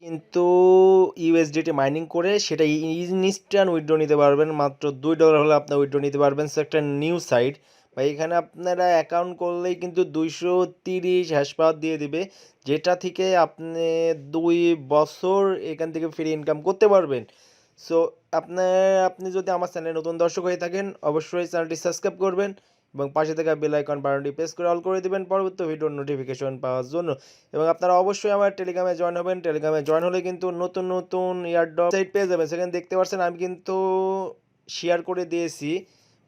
কিন্তু USDT mining করে সেটা ইনস্ট্যান্ট উইথড্র নিতে পারবেন, মাত্র $2 হলে আপনার উইথড্র নিতে পারবেন। সো একটা নিউ সাইট বা এখানে আপনারা অ্যাকাউন্ট করলেই কিন্তু 230 হ্যাশ পাওয়ার দিয়ে দিবে, যেটা থেকে আপনি 2 বছর এখান থেকে ফ্রি ইনকাম করতে পারবেন। সো আপনি যদি আমার চ্যানেলে নতুন দর্শক হয়ে থাকেন অবশ্যই চ্যানেলটি সাবস্ক্রাইব করবেন এবং পাশে থাকা বেল আইকন বাটনটি প্রেস করে অল করে দিবেন পরবর্তী ভিডিওর নোটিফিকেশন পাওয়ার জন্য। এবং আপনারা অবশ্যই আমার টেলিগ্রামে জয়েন হবেন। টেলিগ্রামে জয়েন হলে কিন্তু নতুন নতুন এয়ারড্রপ সাইট পেয়ে যাবেন। সেখানে দেখতে পাচ্ছেন আমি কিন্তু শেয়ার করে দিয়েছি,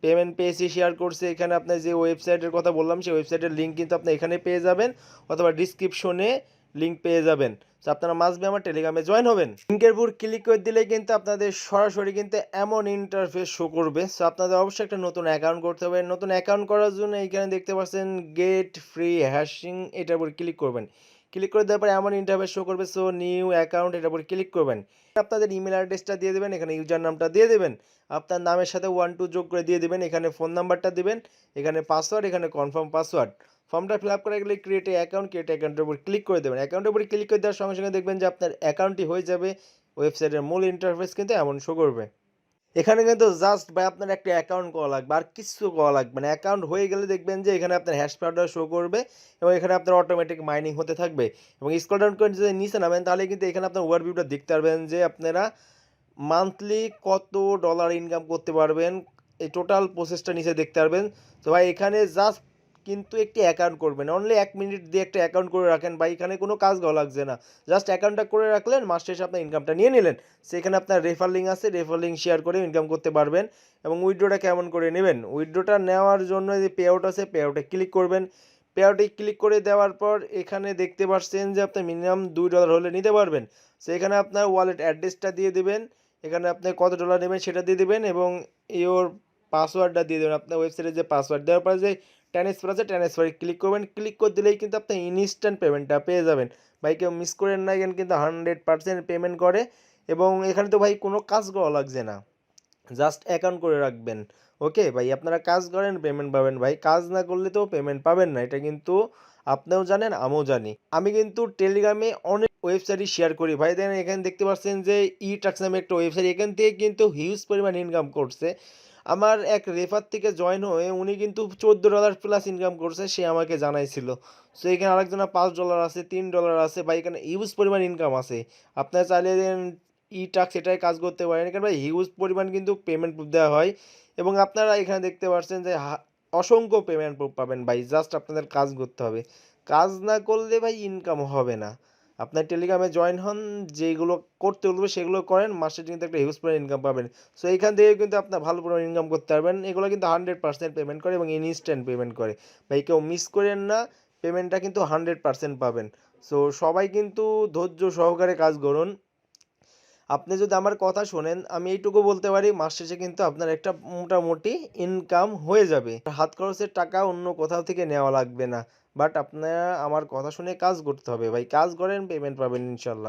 পেমেন্ট পেয়েছি, শেয়ার করছি। এখানে আপনার যে ওয়েবসাইটের কথা বললাম সেই ওয়েবসাইটের লিঙ্ক কিন্তু আপনি এখানে পেয়ে যাবেন অথবা ডিসক্রিপশনে লিঙ্ক পেয়ে যাবেন। তো আপনারা মাসবে আমার টেলিগ্রামে জয়েন হবেন। লিঙ্কের উপর ক্লিক করে দিলে কিন্তু আপনাদের সরাসরি কিন্তু এমন ইন্টারফেস শো করবে। সো আপনাদের অবশ্যই একটা নতুন অ্যাকাউন্ট করতে হবে। নতুন অ্যাকাউন্ট করার জন্য এইখানে দেখতে পাচ্ছেন গেট ফ্রি হ্যাশিং, এটার উপর ক্লিক করবেন। ক্লিক করে দেওয়ার পরে এমন ইন্টারফেস শো করবে। সো নিউ অ্যাকাউন্ট, এটার উপর ক্লিক করবেন। আপনাদের ইমেল অ্যাড্রেসটা দিয়ে দেবেন, এখানে ইউজার নামটা দিয়ে দেবেন, আপনার নামের সাথে 1 2 যোগ করে দিয়ে দেবেন, এখানে ফোন নাম্বারটা দিবেন, এখানে পাসওয়ার্ড, এখানে কনফার্ম পাসওয়ার্ড। ফর্মটা ফিল আপ করে গেলে ক্রিয়েট অ্যাকাউন্ট, ক্রিয়েট অ্যাকাউন্টের উপর ক্লিক করে দেবেন। অ্যাকাউন্টের উপর ক্লিক করে দেওয়ার সঙ্গে সঙ্গে দেখবেন যে আপনার অ্যাকাউন্টটি হয়ে যাবে। ওয়েবসাইটের মূল ইন্টারফেস কিন্তু এমন শো করবে। এখানে কিন্তু জাস্ট ভাই আপনার একটা অ্যাকাউন্ট করা লাগবে, আর কিছু করা লাগবে না। অ্যাকাউন্ট হয়ে গেলে দেখবেন যে এখানে আপনার হ্যাশ পাওয়ারটা শো করবে এবং এখানে আপনার অটোমেটিক মাইনিং হতে থাকবে। এবং স্ক্রল ডাউন করে যদি নিচে নামেন তাহলে কিন্তু এখানে আপনার ওভারভিউটা দেখতে পারবেন যে আপনারা মান্থলি কত ডলার ইনকাম করতে পারবেন, এই টোটাল প্রসেসটা নিচে দেখতে পারবেন। তো ভাই এখানে জাস্ট কিন্তু একটি অ্যাকাউন্ট করবেন, অনলি 1 মিনিট দিয়ে একটা অ্যাকাউন্ট করে রাখেন ভাই, এখানে কোনো কাজ করা লাগছে না। জাস্ট অ্যাকাউন্টটা করে রাখলেন, মাস শেষে আপনার ইনকামটা নিয়ে নিলেন। সেখানে আপনার রেফার লিঙ্ক আছে, রেফার লিঙ্ক শেয়ার করে ইনকাম করতে পারবেন। এবং উইথড্রোটা কেমন করে নেবেন, উইথড্রোটা নেওয়ার জন্য যে পে আউট আছে পে আউটে ক্লিক করবেন। পে আউটে ক্লিক করে দেওয়ার পর এখানে দেখতে পাচ্ছেন যে আপনি মিনিমাম $2 হলে নিতে পারবেন। সেখানে আপনার ওয়ালেট অ্যাড্রেসটা দিয়ে দেবেন, এখানে আপনি কত ডলার নেবেন সেটা দিয়ে দেবেন এবং ইওর পাসওয়ার্ডটা দিয়ে দেবেন, আপনার ওয়েবসাইটে যে পাসওয়ার্ড দেওয়ার পরে যে ট্রান্সফার আছে ট্রান্সফারে ক্লিক করবেন। ক্লিক করে দিলেই কিন্তু আপনি ইনস্ট্যান্ট পেমেন্টটা পেয়ে যাবেন। ভাই কেউ মিস করেন না, এখানে কিন্তু 100% পেমেন্ট করে। এবং এখানে তো ভাই কোনো কাজ করা লাগছে না, জাস্ট অ্যাকাউন্ট করে রাখবেন। ওকে ভাই, আপনারা কাজ করেন পেমেন্ট পাবেন, ভাই কাজ না করলে তো পেমেন্ট পাবেন না, এটা কিন্তু আপনিও জানেন আমিও জানি। আমি কিন্তু টেলিগ্রামে অনেক ওয়েবসাইটই শেয়ার করি ভাই। দেখেন এখানে দেখতে পাচ্ছেন যে টাক্স নামে একটা ওয়েবসাইট, এখান থেকে কিন্তু হিউজ পরিমাণ ইনকাম করছে। আমার এক রেফার থেকে জয়েন হয়ে উনি কিন্তু $14 প্লাস ইনকাম করছে, সে আমাকে জানাইছিল। সো এখানে আরেকজনের $5 আছে, $3 আছে, ভাই এখানে হিউজ পরিমাণ ইনকাম আছে। আপনারা চাইলে টাক্স এটাই কাজ করতে পারেন, এখানে ভাই হিউজ পরিমাণ কিন্তু পেমেন্ট দেওয়া হয়। এবং আপনারা এখানে দেখতে পাচ্ছেন যে অসংখ্য পেমেন্ট পাবেন ভাই, জাস্ট আপনাদের কাজ করতে হবে। কাজ না করলে ভাই ইনকাম হবে না। আপনার টেলিগ্রামে জয়েন হন, যেগুলো করতে বলবে সেগুলো করেন, মাসে কিন্তু একটা হিউজ পরিমাণ ইনকাম পাবেন। সো এইখান থেকে কিন্তু আপনার ভালো পরিমাণ ইনকাম করতে পারবেন। এগুলো কিন্তু 100% পেমেন্ট করে এবং ইনস্ট্যান্ট পেমেন্ট করে। ভাই কেউ মিস করেন না, পেমেন্টটা কিন্তু 100% পাবেন। সো সবাই কিন্তু ধৈর্য সহকারে কাজ করুন। আপনি যদি আমার কথা শোনেন আমি এইটুকু বলতে পারি, মাস শেষে কিন্তু আপনার একটা মোটামুটি ইনকাম হয়ে যাবে। হাত খরচের টাকা অন্য কোথাও থেকে নেওয়া লাগবে না। বাট আপনারা আমার কথা শুনে কাজ করতে হবে ভাই, কাজ করেন পেমেন্ট পাবেন ইনশাল্লাহ।